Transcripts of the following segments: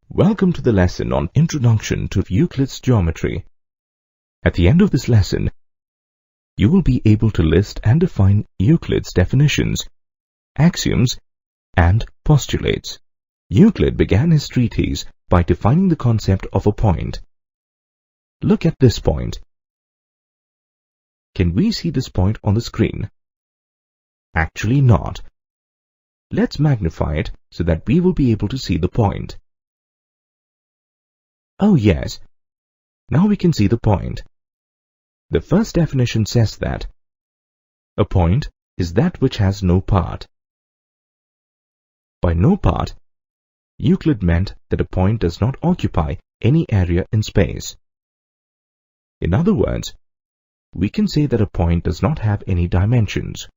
Welcome to the lesson on Introduction to Euclid's Geometry. At the end of this lesson, you will be able to list and define Euclid's definitions, axioms, and postulates. Euclid began his treatise by defining the concept of a point. Look at this point. Can we see this point on the screen? Actually not. Let's magnify it so that we will be able to see the point. Oh yes, now we can see the point. The first definition says that a point is that which has no part. By no part, Euclid meant that a point does not occupy any area in space. In other words, we can say that a point does not have any dimensions.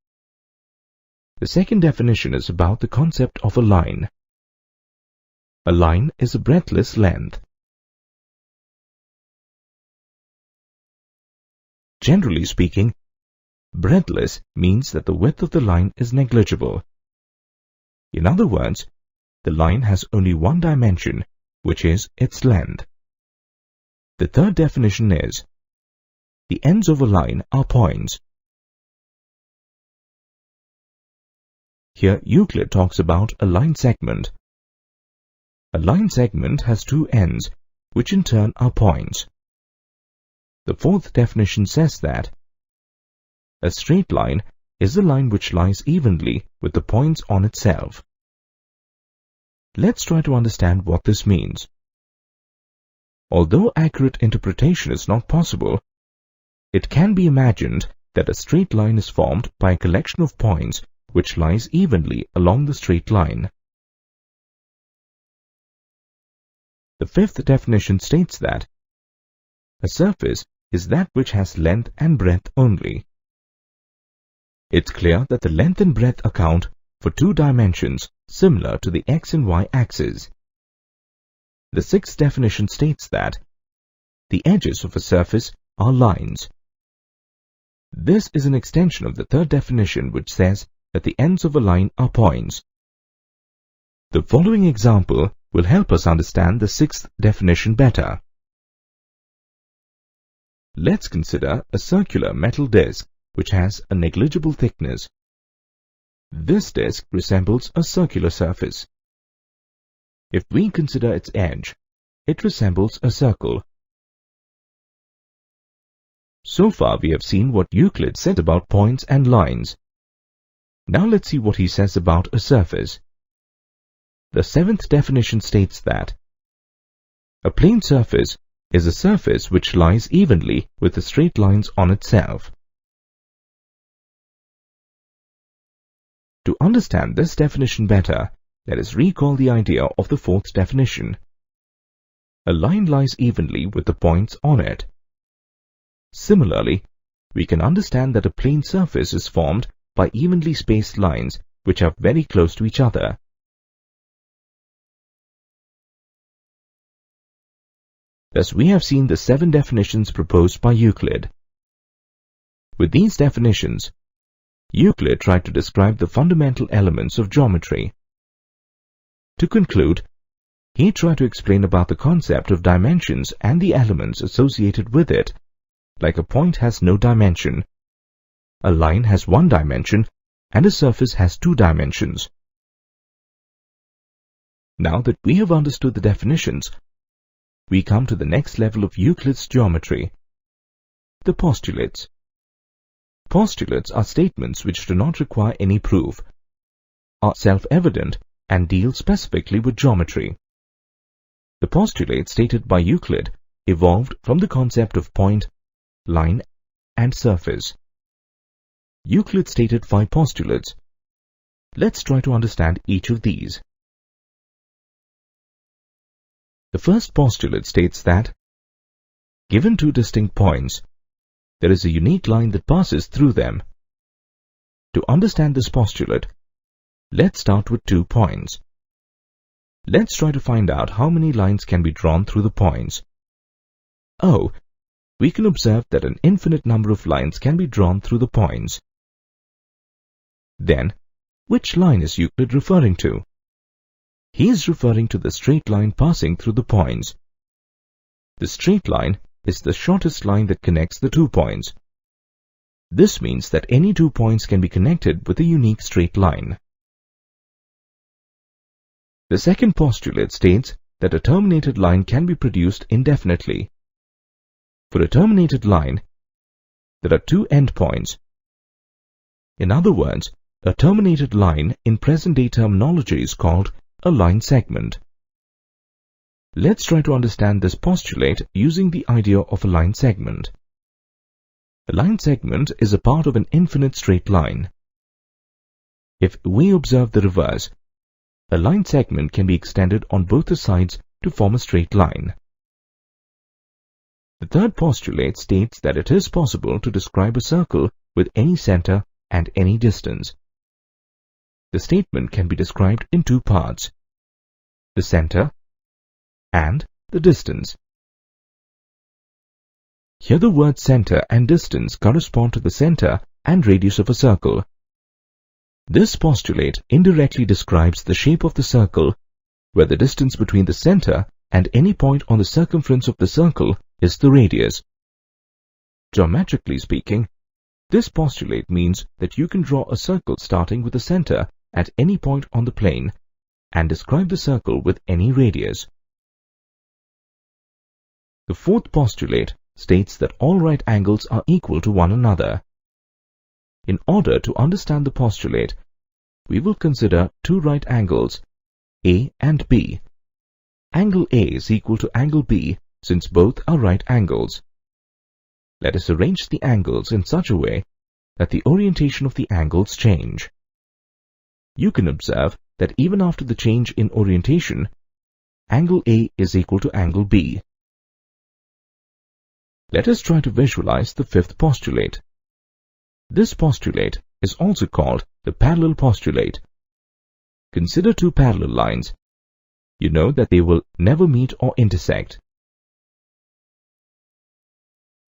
The second definition is about the concept of a line. A line is a breadthless length. Generally speaking, breadthless means that the width of the line is negligible. In other words, the line has only one dimension, which is its length. The third definition is, the ends of a line are points. Here Euclid talks about a line segment. A line segment has two ends, which in turn are points. The fourth definition says that a straight line is a line which lies evenly with the points on itself. Let's try to understand what this means. Although accurate interpretation is not possible, it can be imagined that a straight line is formed by a collection of points which lies evenly along the straight line. The fifth definition states that a surface is that which has length and breadth only. It's clear that the length and breadth account for two dimensions similar to the x and y axis. The sixth definition states that the edges of a surface are lines. This is an extension of the third definition, which says that the ends of a line are points. The following example will help us understand the sixth definition better. Let's consider a circular metal disc which has a negligible thickness. This disc resembles a circular surface. If we consider its edge, it resembles a circle. So far we have seen what Euclid said about points and lines. Now let's see what he says about a surface. The seventh definition states that a plane surface is a surface which lies evenly with the straight lines on itself. To understand this definition better, let us recall the idea of the fourth definition. A line lies evenly with the points on it. Similarly, we can understand that a plane surface is formed by evenly spaced lines which are very close to each other. Thus we have seen the 7 definitions proposed by Euclid. With these definitions, Euclid tried to describe the fundamental elements of geometry. To conclude, he tried to explain about the concept of dimensions and the elements associated with it, like a point has no dimension, a line has one dimension, and a surface has 2 dimensions. Now that we have understood the definitions, we come to the next level of Euclid's geometry, the postulates. Postulates are statements which do not require any proof, are self-evident, and deal specifically with geometry. The postulates stated by Euclid evolved from the concept of point, line, and surface. Euclid stated 5 postulates. Let's try to understand each of these. The first postulate states that, given 2 distinct points, there is a unique line that passes through them. To understand this postulate, let's start with 2 points. Let's try to find out how many lines can be drawn through the points. Oh, we can observe that an infinite number of lines can be drawn through the points. Then, which line is Euclid referring to? He is referring to the straight line passing through the points. The straight line is the shortest line that connects the 2 points. This means that any 2 points can be connected with a unique straight line. The second postulate states that a terminated line can be produced indefinitely. For a terminated line, there are 2 endpoints. In other words, a terminated line in present-day terminology is called a line segment. Let's try to understand this postulate using the idea of a line segment. A line segment is a part of an infinite straight line. If we observe the reverse, a line segment can be extended on both the sides to form a straight line. The third postulate states that it is possible to describe a circle with any center and any distance. The statement can be described in 2 parts: the center and the distance. Here the words center and distance correspond to the center and radius of a circle. This postulate indirectly describes the shape of the circle, where the distance between the center and any point on the circumference of the circle is the radius. Geometrically speaking, this postulate means that you can draw a circle starting with the center at any point on the plane and describe the circle with any radius. The fourth postulate states that all right angles are equal to one another. In order to understand the postulate, we will consider 2 right angles, A and B. Angle A is equal to angle B since both are right angles. Let us arrange the angles in such a way that the orientation of the angles change. You can observe that even after the change in orientation, angle A is equal to angle B. Let us try to visualize the fifth postulate. This postulate is also called the parallel postulate. Consider 2 parallel lines. You know that they will never meet or intersect.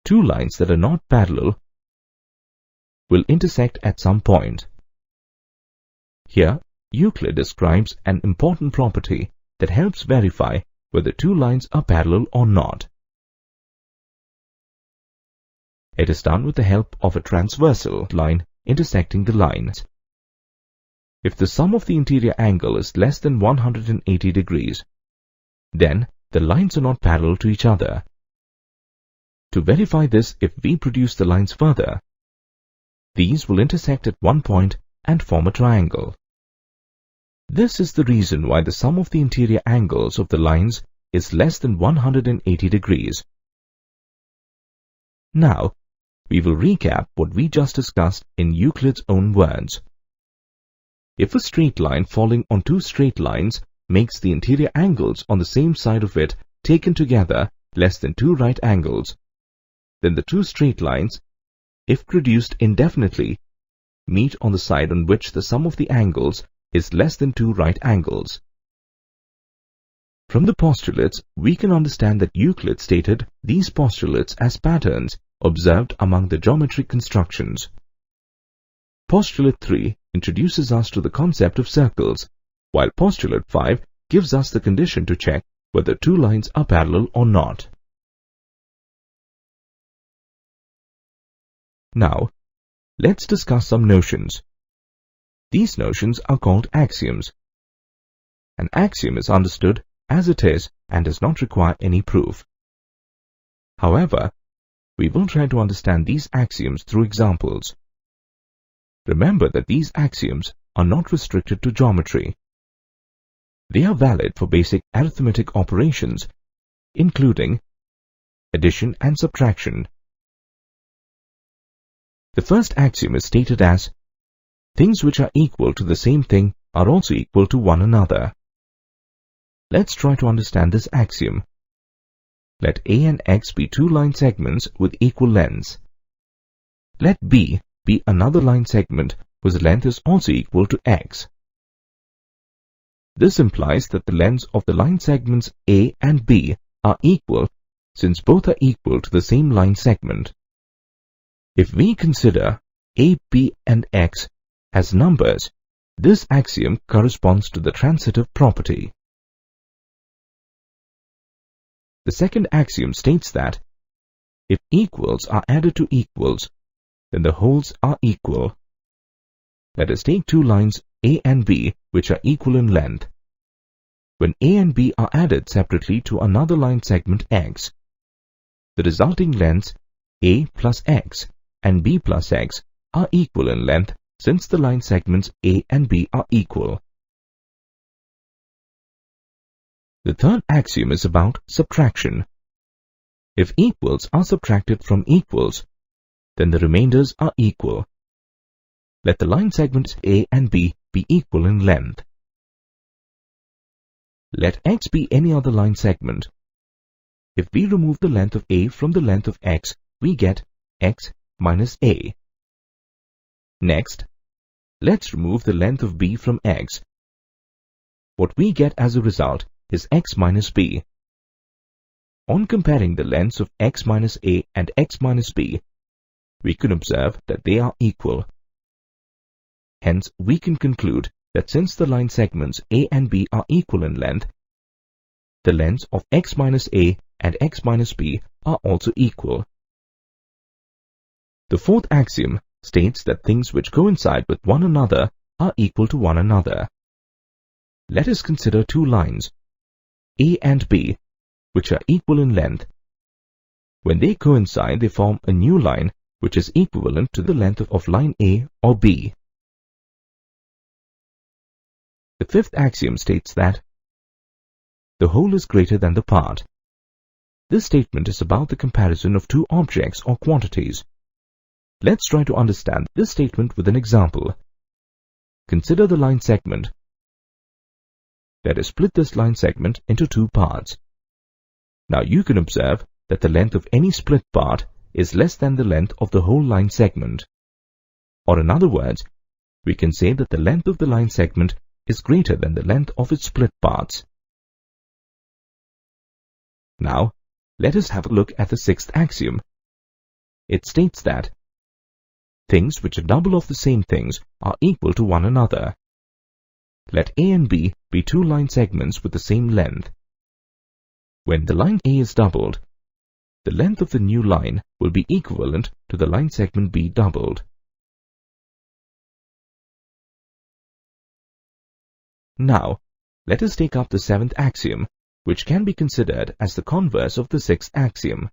2 lines that are not parallel will intersect at some point. Here, Euclid describes an important property that helps verify whether 2 lines are parallel or not. It is done with the help of a transversal line intersecting the lines. If the sum of the interior angle is less than 180 degrees, then the lines are not parallel to each other. To verify this, if we produce the lines further, these will intersect at one point and form a triangle. This is the reason why the sum of the interior angles of the lines is less than 180 degrees. Now, we will recap what we just discussed in Euclid's own words. If a straight line falling on 2 straight lines makes the interior angles on the same side of it taken together less than 2 right angles, then the 2 straight lines, if produced indefinitely, meet on the side on which the sum of the angles is less than 2 right angles. From the postulates, we can understand that Euclid stated these postulates as patterns observed among the geometric constructions. Postulate 3 introduces us to the concept of circles, while Postulate 5 gives us the condition to check whether 2 lines are parallel or not. Now, let's discuss some notions. These notions are called axioms. An axiom is understood as it is and does not require any proof. However, we will try to understand these axioms through examples. Remember that these axioms are not restricted to geometry. They are valid for basic arithmetic operations, including addition and subtraction. The first axiom is stated as, things which are equal to the same thing are also equal to one another. Let's try to understand this axiom. Let A and X be 2 line segments with equal lengths. Let B be another line segment whose length is also equal to X. This implies that the lengths of the line segments A and B are equal since both are equal to the same line segment. If we consider a, b, and x as numbers, this axiom corresponds to the transitive property. The second axiom states that if equals are added to equals, then the wholes are equal. Let us take two lines A and B which are equal in length. When A and B are added separately to another line segment x, the resulting lengths A plus x and B plus x are equal in length since the line segments A and B are equal. The third axiom is about subtraction. If equals are subtracted from equals, then the remainders are equal. Let the line segments A and B be equal in length. Let x be any other line segment. If we remove the length of A from the length of x, we get x minus A. Next, let's remove the length of B from x. What we get as a result is x minus B. On comparing the lengths of x minus A and x minus B, we can observe that they are equal. Hence, we can conclude that since the line segments A and B are equal in length, the lengths of x minus A and x minus B are also equal. The fourth axiom states that things which coincide with one another are equal to one another. Let us consider two lines, A and B, which are equal in length. When they coincide, they form a new line which is equivalent to the length of line A or B. The fifth axiom states that the whole is greater than the part. This statement is about the comparison of two objects or quantities. Let's try to understand this statement with an example. Consider the line segment. Let us split this line segment into two parts. Now you can observe that the length of any split part is less than the length of the whole line segment. Or in other words, we can say that the length of the line segment is greater than the length of its split parts. Now, let us have a look at the sixth axiom. It states that things which are double of the same things are equal to one another. Let A and B be two line segments with the same length. When the line A is doubled, the length of the new line will be equivalent to the line segment B doubled. Now, let us take up the seventh axiom, which can be considered as the converse of the sixth axiom.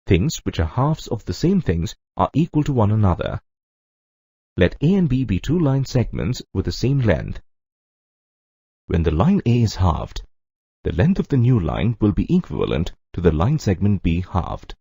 Things which are halves of the same things are equal to one another. Let A and B be two line segments with the same length. When the line A is halved, the length of the new line will be equivalent to the line segment B halved.